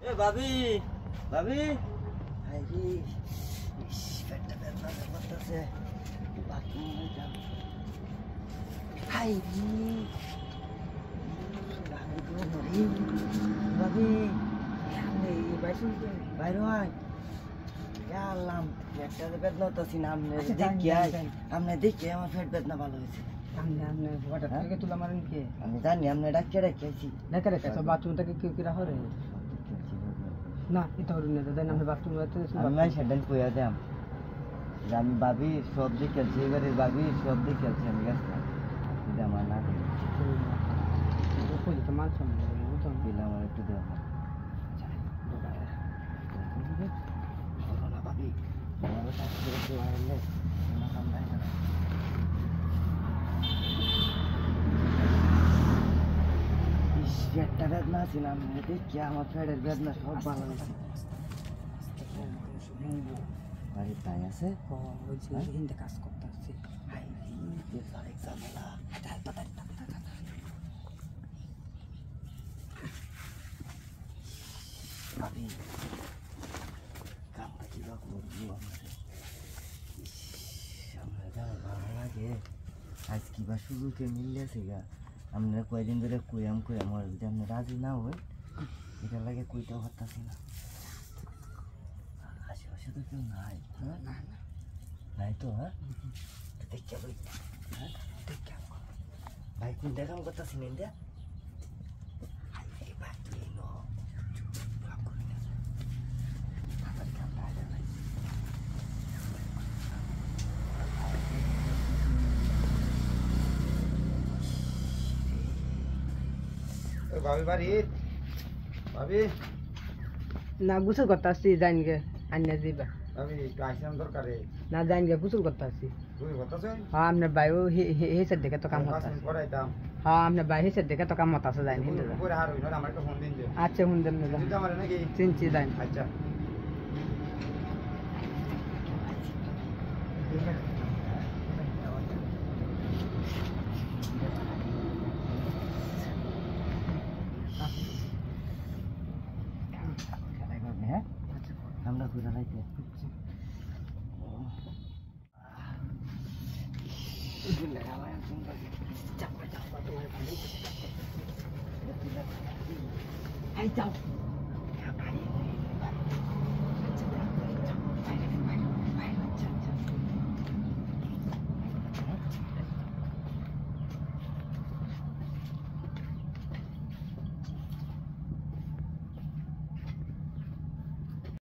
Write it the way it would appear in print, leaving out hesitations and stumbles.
এ ভাবি ভাবি হাইরে ইস পেটটা ব্যথা করতেছে বাথরুমে যান হাইরে ভাবি বাইরে হয় আল্লাম পেটটা বেদনা হতেছি না আপনি দেখি আমার পেট বেদনা ভালো হয়েছে আমি জানি আপনি ডাক্তার রেখেছি বাথরুম থেকে কেউ কিরা হরে না এটা হরুন না দাদা আমি বাথরুম আমি সেদিন কইয়া দাম আমি ভাবি সব দিক খেলছি এবারে ভাবি সব দিক খেলছি আমি গেছিলাম আমার না মাংস দিলাম আমার একটু দেওয়া ভাবি পেটটা বেদনা আছে না আমি দেখি আমার পেটের বেদনা সব ভালো হয়েছে বাড়ির তাই আছে হিন্দে কাজ করতে আসছি ঝামেলা ভাবি কামটা কিবা করবো আমরা যাওয়া ভালো লাগে আজ কিবা শুরুতে মিললেছে গা আমরা কয়দিন ধরে কইয়াম আর যদি আপনি রাজি না হই এটা লাগে কইতেও পারতাছি না আশেপাশে তো কেউ নাই নাই তো হ্যাঁ দেখে বই হ্যাঁ দেখে ভাই কোন দেখাম করতেছি না ইন্ডিয়া ভাবি বাড়ি ভাবি না গোসল করতে আসছি জাইনকে আন্না দিবা আমি একটু আইসিলাম দরকারে না জাইনকে গোসল করতে আসছি তুমি করতেছ হ্যাঁ আপনার বাইও হেসের দেখে তো কাম হতো করাইতাম হ্যাঁ আপনার বাই হেসের দেখে তো কাম হতো আছে জাইন উপরে হার হইল আমার একটা ফোন দিন যে আচ্ছা হুন দেন চিন্তা মারে নাকি চিনছি জাইন আচ্ছা হ্যাঁ আমরা ঘুরে লাইতে যাও